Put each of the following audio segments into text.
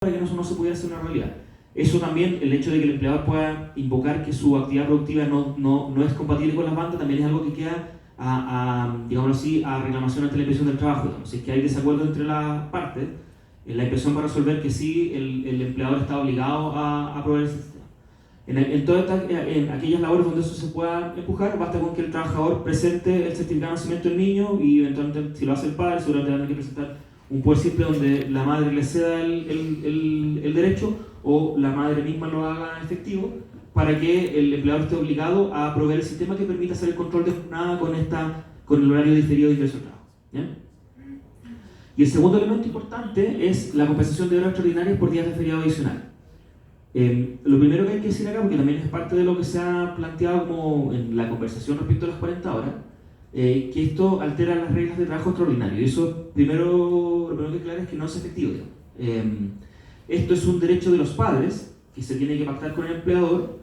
para que eso no se pudiera hacer una realidad. Eso también, el hecho de que el empleador pueda invocar que su actividad productiva no es compatible con las bandas, también es algo que queda digámoslo así, a reclamación ante la inspección del trabajo. Digamos. Si es que hay desacuerdo entre las partes, la inspección va a resolver que sí, el empleador está obligado a proveer ese sistema. En aquellas labores donde eso se pueda empujar, basta con que el trabajador presente el certificado de nacimiento del niño y eventualmente, si lo hace el padre, seguramente van a tener que presentar un poder simple donde la madre le ceda el derecho o la madre misma lo haga efectivo para que el empleador esté obligado a proveer el sistema que permita hacer el control de jornada con el horario diferido de ingreso al trabajo. ¿Ya? Y el segundo elemento importante es la compensación de horas extraordinarias por días de feriado adicional. Lo primero que hay que decir acá, porque también es parte de lo que se ha planteado como en la conversación respecto a las 40 horas, que esto altera las reglas de trabajo extraordinario. Y eso, lo primero que aclarar es que no es efectivo. Esto es un derecho de los padres que se tiene que pactar con el empleador,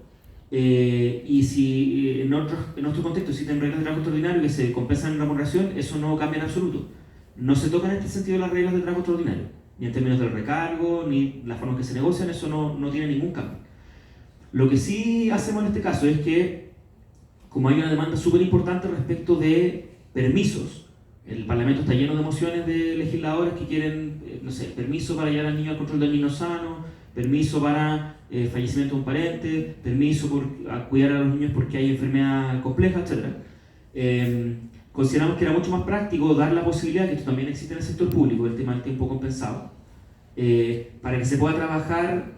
y si en otro contexto existen reglas de trabajo extraordinario que se compensan en remuneración, eso no cambia en absoluto. No se tocan en este sentido las reglas de trabajo extraordinario, ni en términos del recargo, ni la forma en que se negocian, eso no tiene ningún cambio. Lo que sí hacemos en este caso es que, como hay una demanda súper importante respecto de permisos, el Parlamento está lleno de mociones de legisladores que quieren, no sé, permiso para llevar al niño al control del niño sano, permiso para fallecimiento de un pariente, permiso por cuidar a los niños porque hay enfermedad compleja, etc. Consideramos que era mucho más práctico dar la posibilidad, que esto también existe en el sector público, el tema del tiempo compensado, para que se pueda trabajar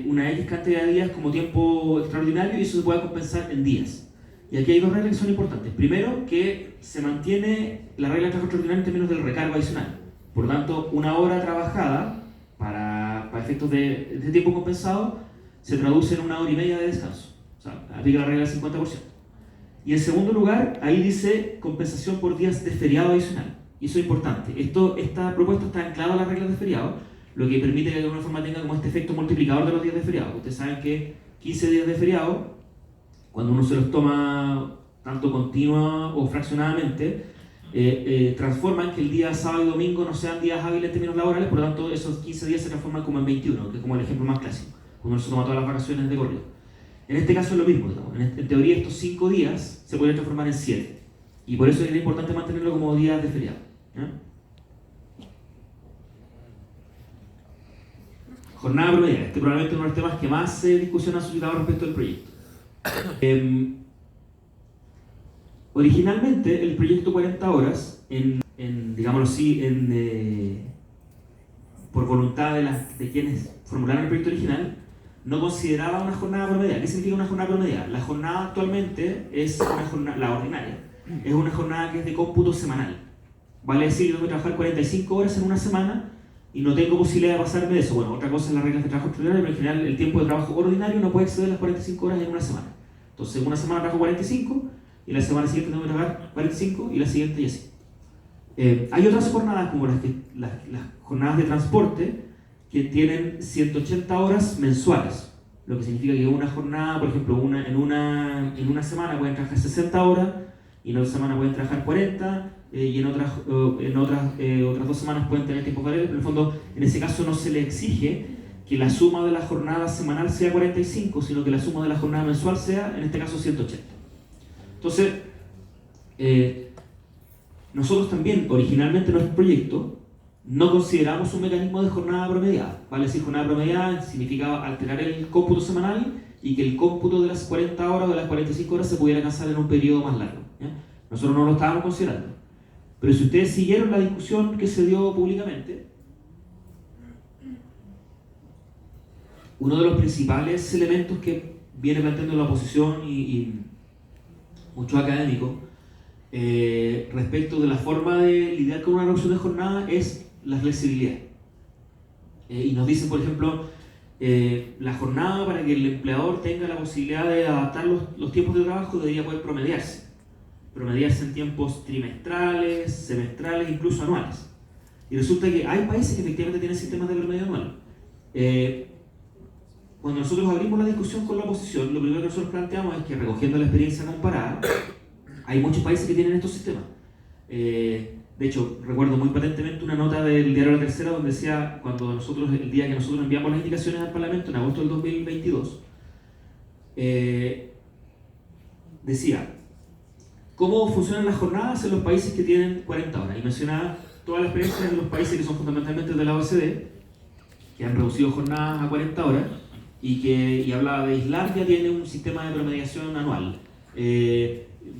una X cantidad de días como tiempo extraordinario y eso se pueda compensar en días. Y aquí hay dos reglas que son importantes. Primero, que se mantiene la regla de trabajo extraordinario en términos del recargo adicional. Por lo tanto, una hora trabajada para efectos de tiempo compensado se traduce en 1 hora y media de descanso. O sea, aplica la regla del 50%. Y en segundo lugar, ahí dice compensación por días de feriado adicional. Y eso es importante. Esta propuesta está anclada a las reglas de feriado, lo que permite que de alguna forma tenga como este efecto multiplicador de los días de feriado. Ustedes saben que 15 días de feriado, cuando uno se los toma tanto continua o fraccionadamente, transforman que el día sábado y domingo no sean días hábiles en términos laborales, por lo tanto esos 15 días se transforman como en 21, que es como el ejemplo más clásico, cuando uno se toma todas las vacaciones de corrido. En este caso es lo mismo, digamos. En teoría estos 5 días se pueden transformar en 7, y por eso es importante mantenerlo como días de feriado. ¿Ya? Jornada promedial, este probablemente es uno de los temas que más discusión ha suscitado respecto al proyecto. Originalmente el proyecto 40 horas, digámoslo así, por voluntad de quienes formularon el proyecto original, no consideraba una jornada promedial. ¿Qué significa una jornada promedial? La jornada actualmente es una jornada, la ordinaria, es una jornada que es de cómputo semanal. Vale decir, yo tengo que trabajar 45 horas en una semana y no tengo posibilidad de pasarme de eso. Bueno, otra cosa es las reglas de trabajo extraordinario, pero en general el tiempo de trabajo ordinario no puede exceder las 45 horas en una semana. Entonces, en una semana trabajo 45 y la semana siguiente tengo que trabajar 45 y la siguiente y así. Hay otras jornadas como las jornadas de transporte que tienen 180 horas mensuales, lo que significa que una jornada, por ejemplo, en una semana pueden trabajar 60 horas y en otra semana pueden trabajar 40 y en otras 2 semanas pueden tener tiempos variables, pero en el fondo en ese caso no se le exige que la suma de la jornada semanal sea 45, sino que la suma de la jornada mensual sea, en este caso, 180. Entonces, nosotros también, originalmente en nuestro proyecto, no consideramos un mecanismo de jornada promediada. Vale decir, jornada promediada significaba alterar el cómputo semanal y que el cómputo de las 40 horas o de las 45 horas se pudiera alcanzar en un periodo más largo. ¿Ya? Nosotros no lo estábamos considerando. Pero si ustedes siguieron la discusión que se dio públicamente, uno de los principales elementos que viene planteando la oposición y muchos académicos respecto de la forma de lidiar con una reducción de jornada es la flexibilidad. Y nos dicen, por ejemplo, la jornada, para que el empleador tenga la posibilidad de adaptar los tiempos de trabajo, debería poder promediarse en tiempos trimestrales, semestrales, incluso anuales. Y resulta que hay países que efectivamente tienen sistemas de promedio anual. Cuando nosotros abrimos la discusión con la oposición, lo primero que nosotros planteamos es que, recogiendo la experiencia comparada, hay muchos países que tienen estos sistemas. De hecho, recuerdo muy patentemente una nota del diario La Tercera donde decía, el día que nosotros enviamos las indicaciones al Parlamento, en agosto del 2022, decía, ¿cómo funcionan las jornadas en los países que tienen 40 horas? Y mencionaba todas las experiencias en los países que son fundamentalmente de la OECD, que han reducido jornadas a 40 horas, y hablaba de Islandia, tiene un sistema de promediación anual.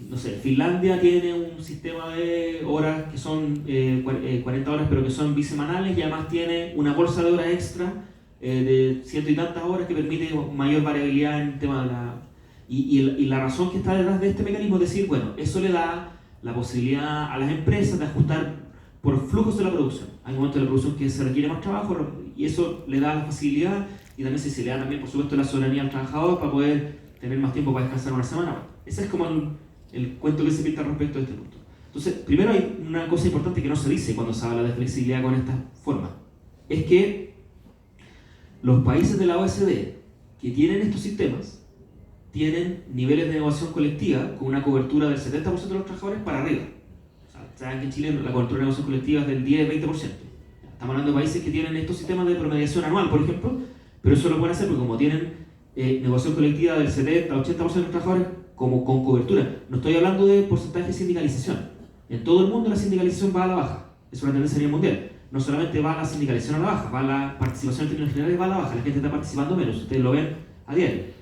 No sé, Finlandia tiene un sistema de horas que son 40 horas, pero que son bisemanales, y además tiene una bolsa de horas extra de ciento y tantas horas que permite mayor variabilidad en el tema de la... Y la razón que está detrás de este mecanismo es decir, bueno, eso le da la posibilidad a las empresas de ajustar por flujos de la producción. Hay momentos de la producción que se requiere más trabajo y eso le da la facilidad y también se le da también, por supuesto, la soberanía al trabajador para poder tener más tiempo para descansar una semana. Bueno, ese es como el cuento que se pinta respecto a este punto. Entonces, primero hay una cosa importante que no se dice cuando se habla de flexibilidad con esta forma. Es que los países de la OECD que tienen estos sistemas tienen niveles de negociación colectiva con una cobertura del 70% de los trabajadores para arriba. O sea, saben que en Chile la cobertura de negociación colectiva es del 10-20%. Estamos hablando de países que tienen estos sistemas de promediación anual, por ejemplo, pero eso lo pueden hacer porque como tienen negociación colectiva del 70-80% de los trabajadores como con cobertura. No estoy hablando de porcentaje de sindicalización. En todo el mundo la sindicalización va a la baja. Es una tendencia a nivel mundial. No solamente va la sindicalización a la baja, va la participación en términos generales va a la baja. La gente está participando menos, ustedes lo ven a diario.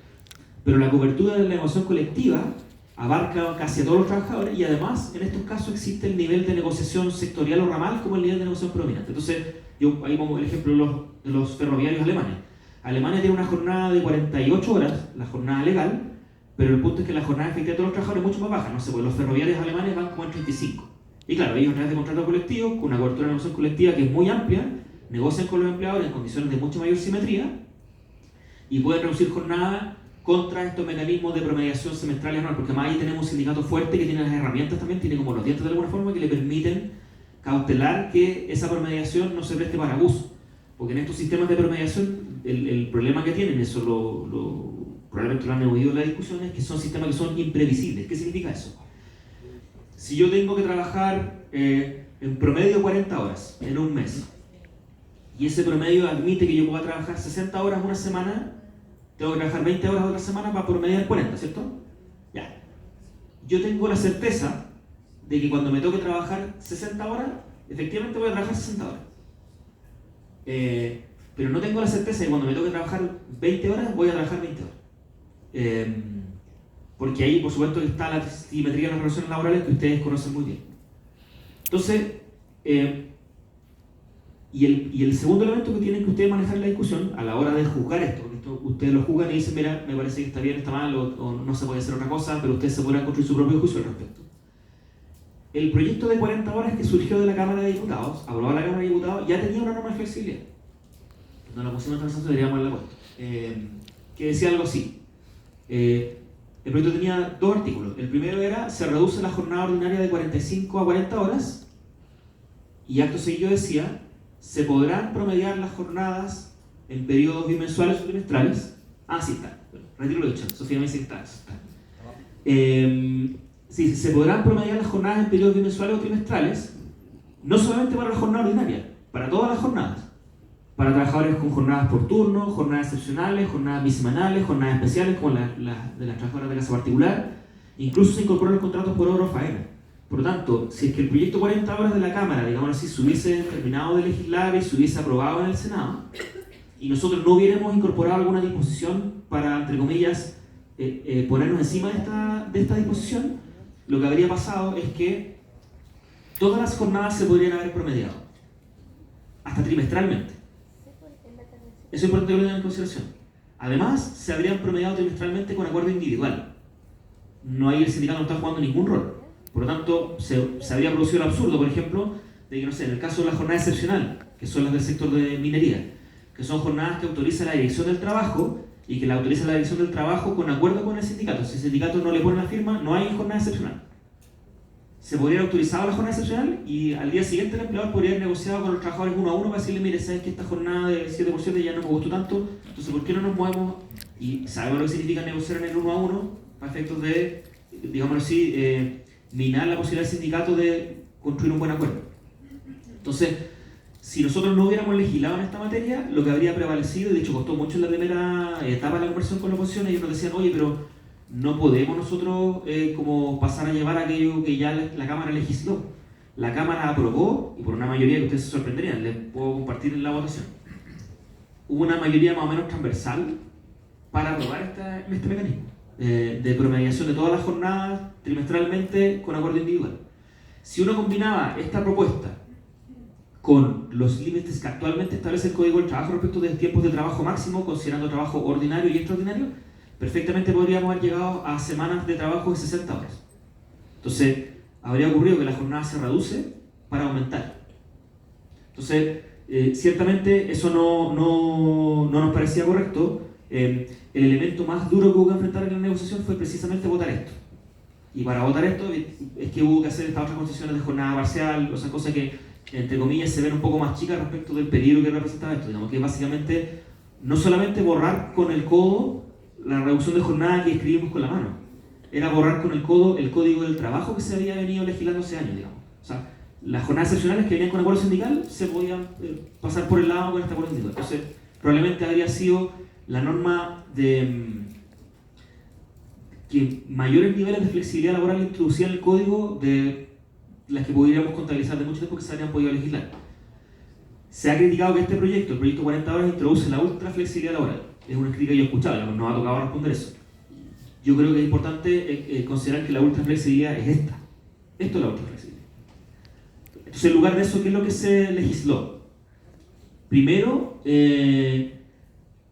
Pero la cobertura de la negociación colectiva abarca casi a todos los trabajadores y además en estos casos existe el nivel de negociación sectorial o ramal como el nivel de negociación predominante. Entonces, yo ahí pongo el ejemplo de los ferroviarios alemanes. Alemania tiene una jornada de 48 horas, la jornada legal, pero el punto es que la jornada efectiva de todos los trabajadores es mucho más baja. No sé, pues los ferroviarios alemanes van como en 35. Y claro, ellos a través de contrato colectivo, con una cobertura de negociación colectiva que es muy amplia, negocian con los empleadores en condiciones de mucha mayor simetría y pueden reducir jornada contra estos mecanismos de promediación semestral y anual, porque además ahí tenemos un sindicato fuerte que tiene las herramientas también, tiene como los dientes de alguna forma que le permiten cautelar que esa promediación no se preste para abuso. Porque en estos sistemas de promediación, el problema que tienen, eso probablemente lo han oído en la discusión, es que son sistemas que son imprevisibles. ¿Qué significa eso? Si yo tengo que trabajar en promedio 40 horas en un mes, y ese promedio admite que yo pueda trabajar 60 horas una semana, tengo que trabajar 20 horas otra semana para promediar 40, ¿cierto? Ya. Yo tengo la certeza de que cuando me toque trabajar 60 horas, efectivamente voy a trabajar 60 horas. Pero no tengo la certeza de que cuando me toque trabajar 20 horas, voy a trabajar 20 horas. Porque ahí, por supuesto, está la simetría de las relaciones laborales que ustedes conocen muy bien. Entonces, y el segundo elemento que tienen que ustedes manejar en la discusión a la hora de juzgar esto, porque ustedes lo juzgan y dicen, mira, me parece que está bien, está mal, o no se puede hacer otra cosa, pero ustedes se podrán construir su propio juicio al respecto. El proyecto de 40 horas que surgió de la Cámara de Diputados, aprobado la Cámara de Diputados, ya tenía una norma de flexibilidad. No la pusimos en transacción, deberíamos haberla puesto. Que decía algo así. El proyecto tenía dos artículos. El primero era, se reduce la jornada ordinaria de 45 a 40 horas, y acto seguido decía, se podrán promediar las jornadas en periodos bimensuales o trimestrales. Ah, sí, está. Retiro lo dicho. Sofía me dice que está. Sí, se podrán promediar las jornadas en periodos bimensuales o trimestrales, no solamente para la jornada ordinaria, para todas las jornadas. Para trabajadores con jornadas por turno, jornadas excepcionales, jornadas bisemanales, jornadas especiales como las de las trabajadoras de casa particular. Incluso se incorporan los contratos por hora o faena. Por lo tanto, si es que el proyecto 40 horas de la Cámara, digamos así, se hubiese terminado de legislar y se hubiese aprobado en el Senado, y nosotros no hubiéramos incorporado alguna disposición para, entre comillas, ponernos encima de esta disposición, lo que habría pasado es que todas las jornadas se podrían haber promediado, hasta trimestralmente. Eso es importante que lo tengan en consideración. Además, se habrían promediado trimestralmente con acuerdo individual. No hay, el sindicato no está jugando ningún rol. Por lo tanto, se habría producido el absurdo, por ejemplo, de que, no sé, en el caso de la jornada excepcional, que son las del sector de minería, que son jornadas que autoriza la Dirección del Trabajo y que la autoriza la Dirección del Trabajo con acuerdo con el sindicato. Si el sindicato no le pone la firma, no hay jornada excepcional. Se podría haber autorizado la jornada excepcional y al día siguiente el empleador podría haber negociado con los trabajadores uno a uno para decirle, mire, sabes que esta jornada del 7% ya no me gustó tanto, entonces ¿por qué no nos movemos? Y sabemos lo que significa negociar en el uno a uno para efectos de, digamos así, minar la posibilidad del sindicato de construir un buen acuerdo. Entonces, si nosotros no hubiéramos legislado en esta materia, lo que habría prevalecido, y de hecho costó mucho en la primera etapa de la conversación con la oposición, ellos nos decían, oye, pero no podemos nosotros como pasar a llevar aquello que ya la Cámara legisló. La Cámara aprobó, y por una mayoría que ustedes se sorprenderían, les puedo compartir en la votación, hubo una mayoría más o menos transversal para aprobar este mecanismo de promediación de todas las jornadas trimestralmente con acuerdo individual. Si uno combinaba esta propuesta con los límites que actualmente establece el Código del Trabajo respecto de tiempos de trabajo máximo, considerando trabajo ordinario y extraordinario, perfectamente podríamos haber llegado a semanas de trabajo de 60 horas. Entonces, habría ocurrido que la jornada se reduce para aumentar. Entonces, ciertamente eso no nos parecía correcto. El elemento más duro que hubo que enfrentar en la negociación fue precisamente votar esto. Y para votar esto es que hubo que hacer estas otras concesiones de jornada parcial, o sea, cosas que, entre comillas, se ven un poco más chicas respecto del peligro que representaba esto. Digamos que básicamente no solamente borrar con el codo la reducción de jornada que escribimos con la mano, era borrar con el codo el código del trabajo que se había venido legislando hace años, digamos. O sea, las jornadas excepcionales que venían con acuerdo sindical se podían pasar por el lado con este acuerdo sindical. Entonces, probablemente habría sido la norma que mayores niveles de flexibilidad laboral introducía en el código de las que podríamos contabilizar de mucho tiempo que se habrían podido legislar. Se ha criticado que este proyecto, el proyecto 40 horas, introduce la ultra flexibilidad laboral. Es una crítica que yo he escuchado, no ha tocado responder eso. Yo creo que es importante considerar que la ultra flexibilidad es esta. Esto es la ultra flexibilidad. Entonces, en lugar de eso, ¿qué es lo que se legisló? Primero,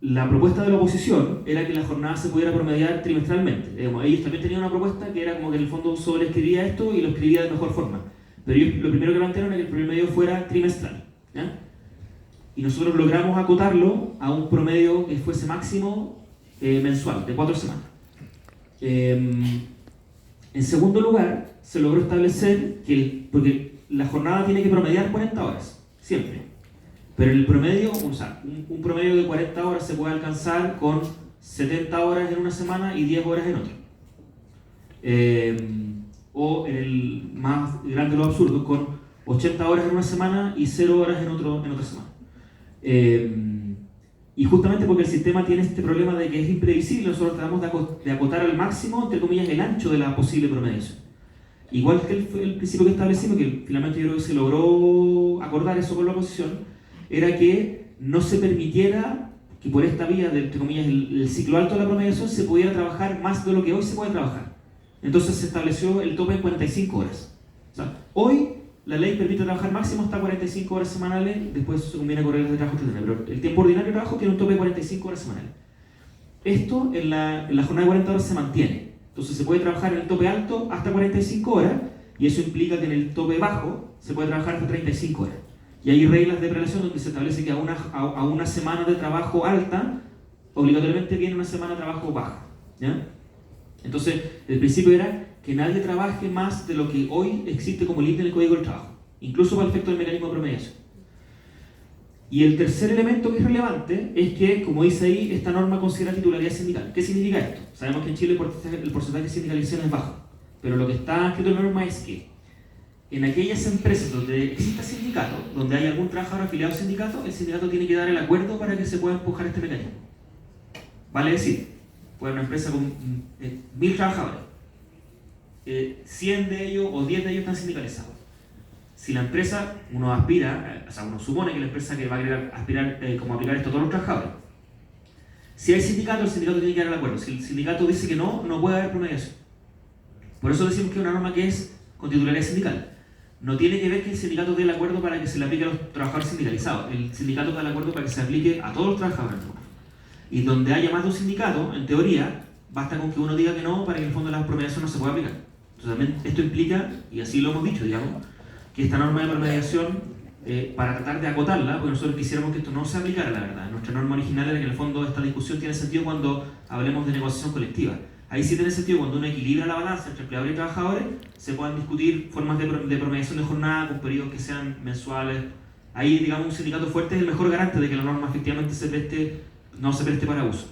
la propuesta de la oposición era que la jornada se pudiera promediar trimestralmente. Ellos también tenían una propuesta que era como que en el fondo sobreescribía esto y lo escribía de mejor forma. Pero ellos lo primero que plantearon era que el primer medio fuera trimestral, ¿ya? Y nosotros logramos acotarlo a un promedio que fuese máximo mensual, de 4 semanas. En segundo lugar, se logró establecer porque la jornada tiene que promediar 40 horas, siempre. Pero el promedio, un promedio de 40 horas se puede alcanzar con 70 horas en una semana y 10 horas en otra. O en el más grande de los absurdos, con 80 horas en una semana y 0 horas en otra semana. Y justamente porque el sistema tiene este problema de que es imprevisible, nosotros tratamos de acotar al máximo, entre comillas, el ancho de la posible promediación. Igual que el principio que establecimos, que finalmente yo creo que se logró acordar eso con la oposición, era que no se permitiera que por esta vía, entre comillas, el ciclo alto de la promediación, se pudiera trabajar más de lo que hoy se puede trabajar. Entonces se estableció el tope en 45 horas. O sea, hoy la ley permite trabajar máximo hasta 45 horas semanales, después se conviene con reglas de trabajo extraordinario, pero el tiempo ordinario de trabajo tiene un tope de 45 horas semanales. Esto en la jornada de 40 horas se mantiene. Entonces se puede trabajar en el tope alto hasta 45 horas, y eso implica que en el tope bajo se puede trabajar hasta 35 horas. Y hay reglas de prelación donde se establece que a una semana de trabajo alta, obligatoriamente viene una semana de trabajo baja, ¿ya? Entonces, el principio era que nadie trabaje más de lo que hoy existe como límite en el Código del Trabajo, incluso para el efecto del mecanismo de promediación. Y el tercer elemento que es relevante es que, como dice ahí, esta norma considera titularidad sindical. ¿Qué significa esto? Sabemos que en Chile el porcentaje de sindicalización es bajo, pero lo que está escrito en la norma es que en aquellas empresas donde exista sindicato, donde hay algún trabajador afiliado al sindicato, el sindicato tiene que dar el acuerdo para que se pueda empujar este mecanismo. Vale decir, puede una empresa con 1000 trabajadores, 100 de ellos o 10 de ellos están sindicalizados. Si la empresa, uno supone que la empresa que va a querer aspirar como aplicar esto a todos los trabajadores, si hay sindicato, el sindicato tiene que dar el acuerdo. Si el sindicato dice que no, no puede haber promediación. Por eso decimos que es una norma que es con titularidad sindical. No tiene que ver que el sindicato dé el acuerdo para que se le aplique a los trabajadores sindicalizados. El sindicato da el acuerdo para que se aplique a todos los trabajadores. Y donde haya más de un sindicato, en teoría, basta con que uno diga que no para que en el fondo la promediación no se pueda aplicar. Entonces también esto implica, y así lo hemos dicho, digamos, que esta norma de promediación, para tratar de acotarla, porque nosotros quisiéramos que esto no se aplicara, la verdad. Nuestra norma original era que en el fondo esta discusión tiene sentido cuando hablemos de negociación colectiva. Ahí sí tiene sentido cuando uno equilibra la balanza entre empleadores y trabajadores, se puedan discutir formas de promediación de jornada con periodos que sean mensuales. Ahí, digamos, un sindicato fuerte es el mejor garante de que la norma efectivamente no se preste para abuso.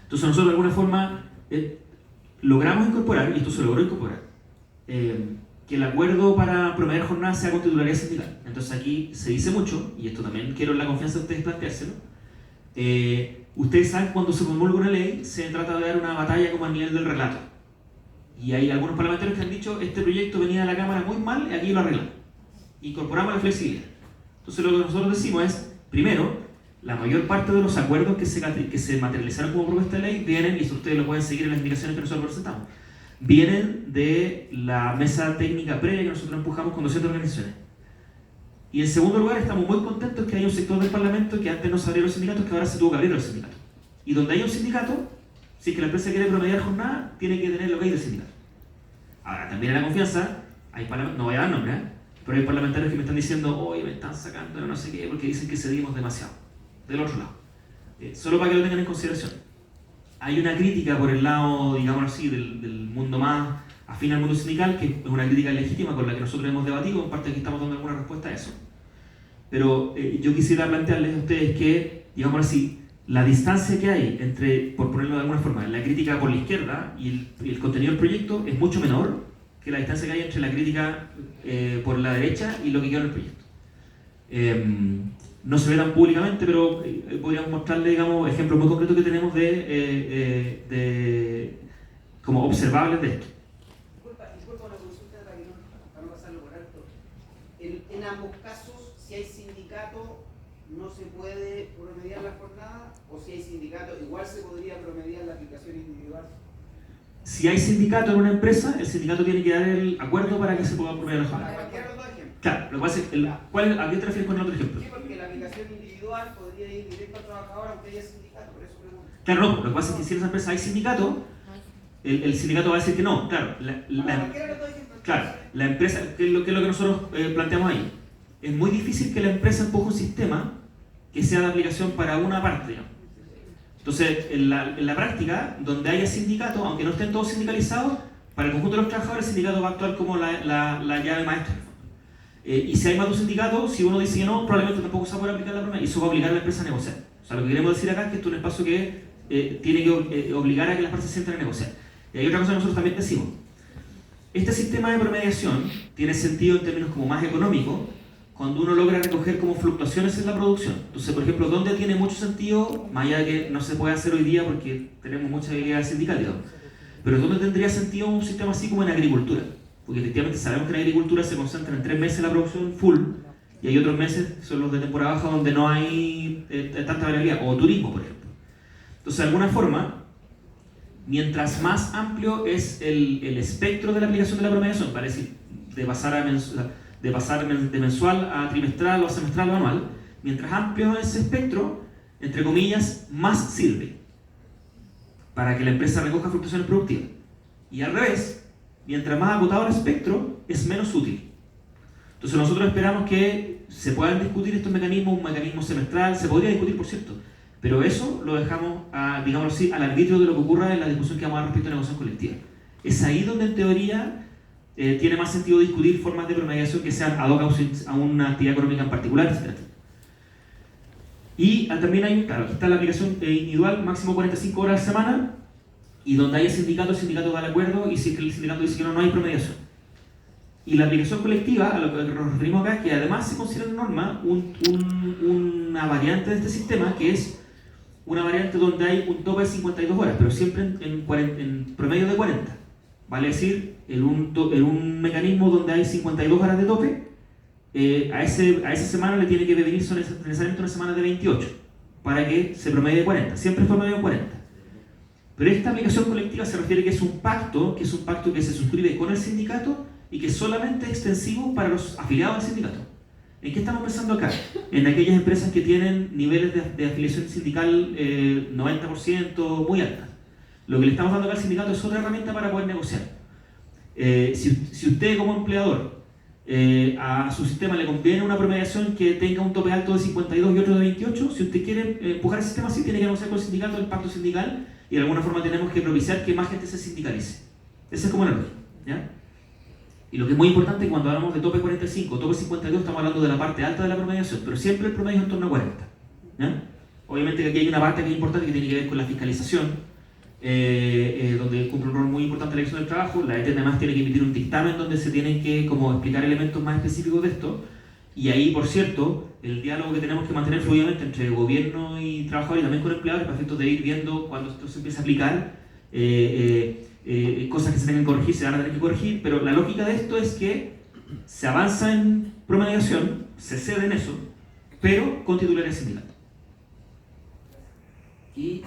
Entonces nosotros de alguna forma logramos incorporar, y esto se logró incorporar, que el acuerdo para promediar jornadas sea con titularidad sindical. Entonces aquí se dice mucho, y esto también quiero la confianza de ustedes planteárselo. Ustedes saben que cuando se promulga una ley se trata de dar una batalla como a nivel del relato. Y hay algunos parlamentarios que han dicho este proyecto venía de la Cámara muy mal y aquí lo arreglamos. Incorporamos la flexibilidad. Entonces lo que nosotros decimos es, primero, la mayor parte de los acuerdos que se materializaron como propuesta de ley vienen, y ustedes lo pueden seguir en las indicaciones que nosotros presentamos, vienen de la mesa técnica previa que nosotros empujamos con 200 organizaciones. Y en segundo lugar, estamos muy contentos que hay un sector del Parlamento que antes no se abrieron los sindicatos, que ahora se tuvo que abrir los sindicatos. Y donde hay un sindicato, si es que la empresa quiere promediar jornada, tiene que tener lo que hay del sindicato. Ahora, también en la confianza, hay no voy a dar nombre, pero hay parlamentarios que me están diciendo, oye, me están sacando no sé qué, porque dicen que cedimos demasiado. Del otro lado. Solo para que lo tengan en consideración. Hay una crítica por el lado, digamos así, del mundo más afín al mundo sindical, que es una crítica legítima con la que nosotros hemos debatido, en parte aquí estamos dando alguna respuesta a eso. Pero yo quisiera plantearles a ustedes que, digamos así, la distancia que hay entre, por ponerlo de alguna forma, la crítica por la izquierda y el contenido del proyecto es mucho menor que la distancia que hay entre la crítica por la derecha y lo que queda en el proyecto. No se ve tan públicamente, pero podríamos mostrarle, digamos, ejemplos muy concretos que tenemos como observables de esto. Disculpa una consulta para no pasarlo por alto. En ambos casos, si hay sindicato, no se puede promediar la jornada, o si hay sindicato, igual se podría promediar la aplicación individual. Si hay sindicato en una empresa, el sindicato tiene que dar el acuerdo para que se pueda promediar la jornada. Para cualquiera de los dos ejemplos. Claro, lo que pasa es ¿a qué te refieres con el otro ejemplo? Sí, porque la aplicación individual podría ir directo al trabajador aunque haya sindicato, por eso pregunto. Claro, no, lo que pasa es que si en esa empresa hay sindicato, el sindicato va a decir que no. Claro, la empresa, ¿qué es lo que nosotros planteamos ahí? Es muy difícil que la empresa empuje un sistema que sea de aplicación para una parte, digamos. Entonces, en la práctica, donde haya sindicato, aunque no estén todos sindicalizados, para el conjunto de los trabajadores, el sindicato va a actuar como la llave maestra. Y si hay más de un sindicato, si uno dice que no, probablemente tampoco se va a poder aplicar la norma y eso va a obligar a la empresa a negociar. O sea, lo que queremos decir acá es que esto es un espacio que tiene que obligar a que las partes se sienten a negociar. Y hay otra cosa que nosotros también decimos. Este sistema de promediación tiene sentido en términos como más económicos cuando uno logra recoger como fluctuaciones en la producción. Entonces, por ejemplo, ¿dónde tiene mucho sentido? Más allá de que no se puede hacer hoy día porque tenemos mucha habilidad sindical, digamos. Pero ¿dónde tendría sentido un sistema así como en agricultura? Porque efectivamente sabemos que en la agricultura se concentra en 3 meses la producción full y hay otros meses, que son los de temporada baja, donde no hay tanta variabilidad, o turismo, por ejemplo. Entonces, de alguna forma, mientras más amplio es el espectro de la aplicación de la promediación, para decir, de pasar de mensual a trimestral o a semestral o anual, mientras amplio es ese espectro, entre comillas, más sirve para que la empresa recoja fluctuaciones productivas. Y al revés, mientras más acotado el espectro, es menos útil. Entonces nosotros esperamos que se puedan discutir estos mecanismos, un mecanismo semestral, se podría discutir, por cierto, pero eso lo dejamos, digámoslo así, al arbitrio de lo que ocurra en la discusión que vamos a dar respecto a la negociación colectiva. Es ahí donde en teoría tiene más sentido discutir formas de promediación que sean ad hoc a una actividad económica en particular, etc. Y también hay, claro, aquí está la aplicación individual, máximo 45 horas a la semana, y donde haya sindicato, el sindicato da el acuerdo, y si el sindicato dice que no hay promediación. Y la aplicación colectiva, a lo que nos referimos acá, que además se considera en norma una variante de este sistema, que es una variante donde hay un tope de 52 horas, pero siempre en promedio de 40. Vale decir, en un mecanismo donde hay 52 horas de tope, a esa semana le tiene que venir necesariamente una semana de 28, para que se promedie 40, siempre es promedio de 40. Pero esta aplicación colectiva se refiere que es un pacto que se suscribe con el sindicato y que es solamente extensivo para los afiliados al sindicato. ¿En qué estamos pensando acá? En aquellas empresas que tienen niveles de afiliación sindical 90% muy altas. Lo que le estamos dando acá al sindicato es otra herramienta para poder negociar. Si usted como empleador a su sistema le conviene una promediación que tenga un tope alto de 52 y otro de 28, si usted quiere empujar el sistema así, tiene que negociar con el sindicato el pacto sindical y de alguna forma tenemos que propiciar que más gente se sindicalice. Esa es como la lógica, ¿ya? Y lo que es muy importante cuando hablamos de tope 45, tope 52, estamos hablando de la parte alta de la promediación, pero siempre el promedio es en torno a 40, ¿ya? Obviamente que aquí hay una parte que es importante que tiene que ver con la fiscalización, donde cumple un rol muy importante la elección del trabajo. La ET además tiene que emitir un dictamen donde se tienen que como explicar elementos más específicos de esto. Y ahí, por cierto, el diálogo que tenemos que mantener fluidamente entre gobierno y trabajadores y también con empleadores para efectos de ir viendo cuando esto se empieza a aplicar, cosas que se tengan que corregir, se van a tener que corregir, pero la lógica de esto es que se avanza en promediación, se cede en eso, pero con titularidad sindical. Y